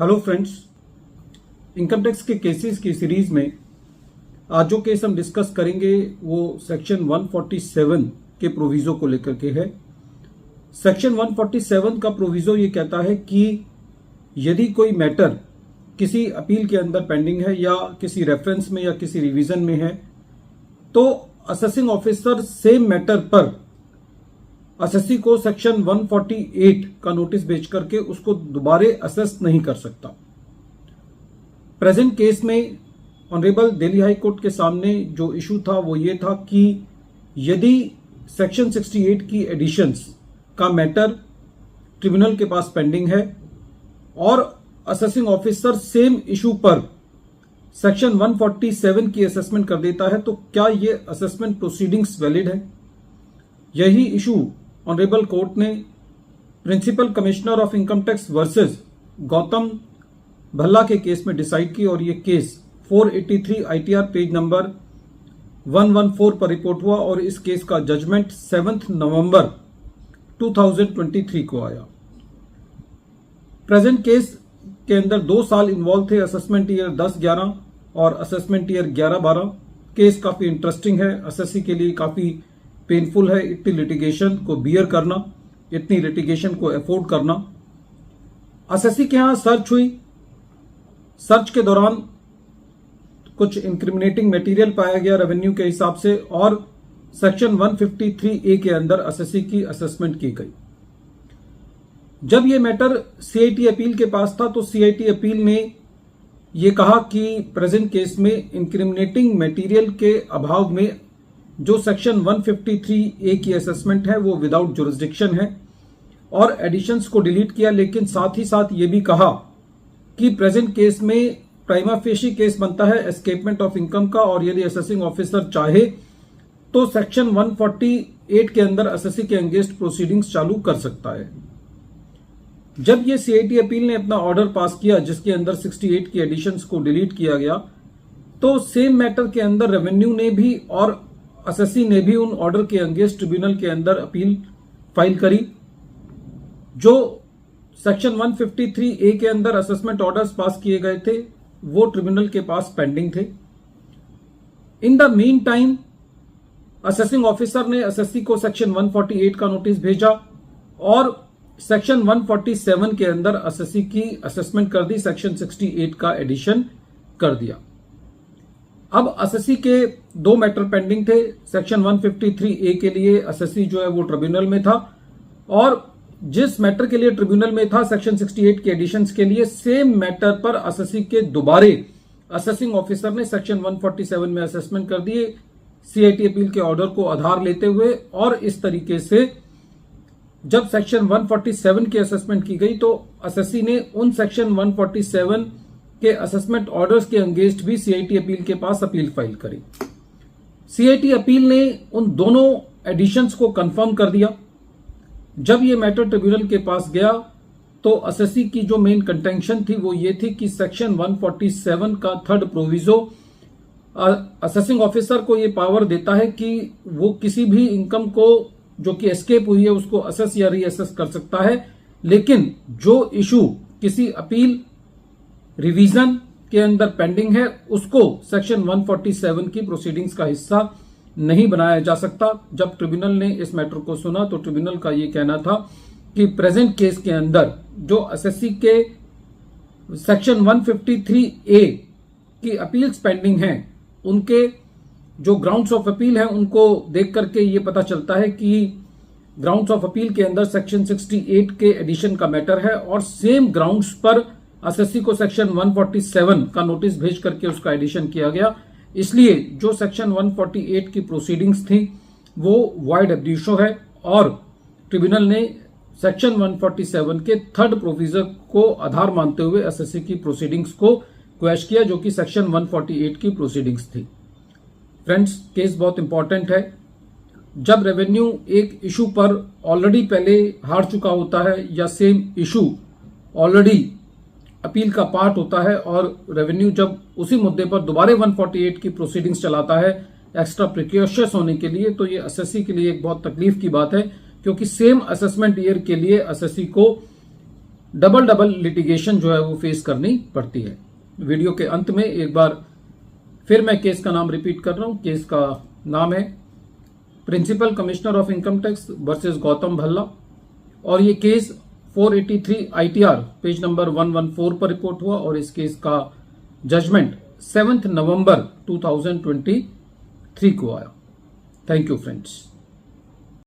Hello friends, income tax के cases की series में आज जो केस हम डिस्कस करेंगे वो सेक्शन 147 के प्रोविजो को लेकर के है। सेक्शन 147 का प्रोविजो ये कहता है कि यदि कोई मैटर किसी अपील के अंदर पेंडिंग है या किसी रेफरेंस में या किसी रिवीजन में है तो असेसिंग ऑफिसर सेम मैटर पर असेसी को सेक्शन 148 का नोटिस भेज करके उसको दोबारे असेस नहीं कर सकता। प्रेजेंट केस में ऑनरेबल दिल्ली हाई कोर्ट के सामने जो इशू था वो ये था कि यदि सेक्शन 68 की एडिशंस का मैटर ट्रिब्यूनल के पास पेंडिंग है और असेसिंग ऑफिसर सेम इशू पर सेक्शन 147 की असेसमेंट कर देता है तो क्या ये असेसमेंट प्रोसीडिंग्स वैलिड है। यही इशू ऑनरेबल कोर्ट ने principal commissioner of income tax versus Gautam Bhalla के केस में डिसाइड की और ये केस 483 आईटीआर पेज नंबर 114 पर रिपोर्ट हुआ और इस केस का जजमेंट 7 नवंबर 2023 को आया। प्रेजेंट केस के अंदर 2 साल इन्वॉल्व थे, असेसमेंट ईयर 10-11 और असेसमेंट ईयर 11-12। केस काफी इंटरेस्टिंग है, असेसी के लिए काफी पेनफुल है इतनी लिटिगेशन को बियर करना, इतनी लिटिगेशन को अफोर्ड करना। असेसी के यहां सर्च हुई, सर्च के दौरान कुछ इंक्रिमिनेटिंग मटेरियल पाया गया रेवेन्यू के हिसाब से और सेक्शन 153A के अंदर असेसी की असेसमेंट की गई। जब यह मैटर सीआईटी अपील के पास था तो सीआईटी अपील ने यह कहा कि प्रेजेंट केस में इंक्रिमिनेटिंग मटेरियल के अभाव में जो सेक्शन 153A की असेसमेंट है वो विदाउट जुरिस्डिक्शन है और एडिशंस को डिलीट किया, लेकिन साथ ही साथ ये भी कहा कि प्रेजेंट केस में प्राइमा फेशी केस बनता है एस्केपमेंट ऑफ इनकम का और यदि असेसिंग ऑफिसर चाहे तो सेक्शन 148 के अंदर असेसी के अगेंस्ट प्रोसीडिंग्स चालू कर सकता है। जब ये सीआईटी अपील ने अपना ऑर्डर पास किया जिसके अंदर 68 की एडिशंस को डिलीट किया गया तो सेम मैटर के अंदर रेवेन्यू ने भी और असेसी ने भी उन ऑर्डर के अगेंस्ट ट्रिब्यूनल के अंदर अपील फाइल करी। जो सेक्शन 153A के अंदर असेसमेंट ऑर्डर्स पास किए गए थे वो ट्रिब्यूनल के पास पेंडिंग थे। In the mean time assessing officer ने असेसी को सेक्शन 148 का नोटिस भेजा और सेक्शन 147 के अंदर असेसी की असेसमेंट कर दी, सेक्शन 68 का एडिशन कर दिया। अब असेसी के 2 मैटर पेंडिंग थे। सेक्शन 153A के लिए असेसी जो है वो ट्रिब्यूनल में था और जिस मैटर के लिए ट्रिब्यूनल में था सेक्शन 68 के एडिशंस के लिए सेम मैटर पर असेसी के दोबारे असेसिंग ऑफिसर ने सेक्शन 147 में असेसमेंट कर दिए सीआईटी अपील के ऑर्डर को आधार लेते हुए और इस तरीके से जब सेक्शन 147 की असेसमेंट की गई तो असेसी ने उन सेक्शन 147 के असेसमेंट ऑर्डर्स के अगेंस्ट भी सीआईटी अपील के पास अपील फाइल करी। सीआईटी अपील ने उन दोनों एडिशंस को कंफर्म कर दिया। जब ये मैटर ट्रिब्यूनल के पास गया तो असेसी की जो मेन कंटेंशन थी वो ये थी कि सेक्शन 147 का थर्ड प्रोविजो असेसिंग ऑफिसर को ये पावर देता है कि वो किसी भी इनकम को जो कि एस्केप हुई है उसको असेस या रीअसेस कर सकता है, लेकिन जो इशू किसी अपील रिवीजन के अंदर पेंडिंग है उसको सेक्शन 147 की प्रोसीडिंग्स का हिस्सा नहीं बनाया जा सकता। जब ट्रिब्यूनल ने इस मैटर को सुना तो ट्रिब्यूनल का ये कहना था कि प्रेजेंट केस के अंदर जो असेसी के सेक्शन 153A की अपील्स पेंडिंग हैं उनके जो ग्राउंड्स ऑफ अपील हैं उनको देख करके ये पता चलता है कि ग्राउंड्स ऑफ अपील के अंदर सेक्शन 68 के एडिशन का मैटर है और सेम ग्राउंड्स पर असेसी को सेक्शन 147 का नोटिस भेज करके उसका एडिशन किया गया। इसलिए जो सेक्शन 148 की प्रोसीडिंग्स थी वो वाइड एब्ड्यूशो है और ट्रिब्यूनल ने सेक्शन 147 के थर्ड प्रोविजन को आधार मानते हुए असेसी की प्रोसीडिंग्स को क्वैश किया जो कि सेक्शन 148 की प्रोसीडिंग्स थी। फ्रेंड्स, केस बहुत इंपॉर्टेंट है। जब रेवेन्यू एक इशू पर ऑलरेडी पहले हार चुका होता है या सेम इशू ऑलरेडी अपील का पार्ट होता है और रेवेन्यू जब उसी मुद्दे पर दोबारा 148 की प्रोसीडिंग्स चलाता है एक्स्ट्रा प्रिकॉशियस होने के लिए, तो ये असेसी के लिए एक बहुत तकलीफ की बात है क्योंकि सेम असेसमेंट ईयर के लिए असेसी को डबल लिटिगेशन जो है वो फेस करनी पड़ती है। वीडियो के अंत में एक बार फिर मैं केस का नाम रिपीट कर रहा हूं। केस का नाम है principal commissioner of income tax versus Gautam Bhalla, और ये केस 483 ITR पेज नंबर 114 पर रिपोर्ट हुआ और इस केस का जजमेंट 7 नवंबर 2023 को आया। Thank you friends.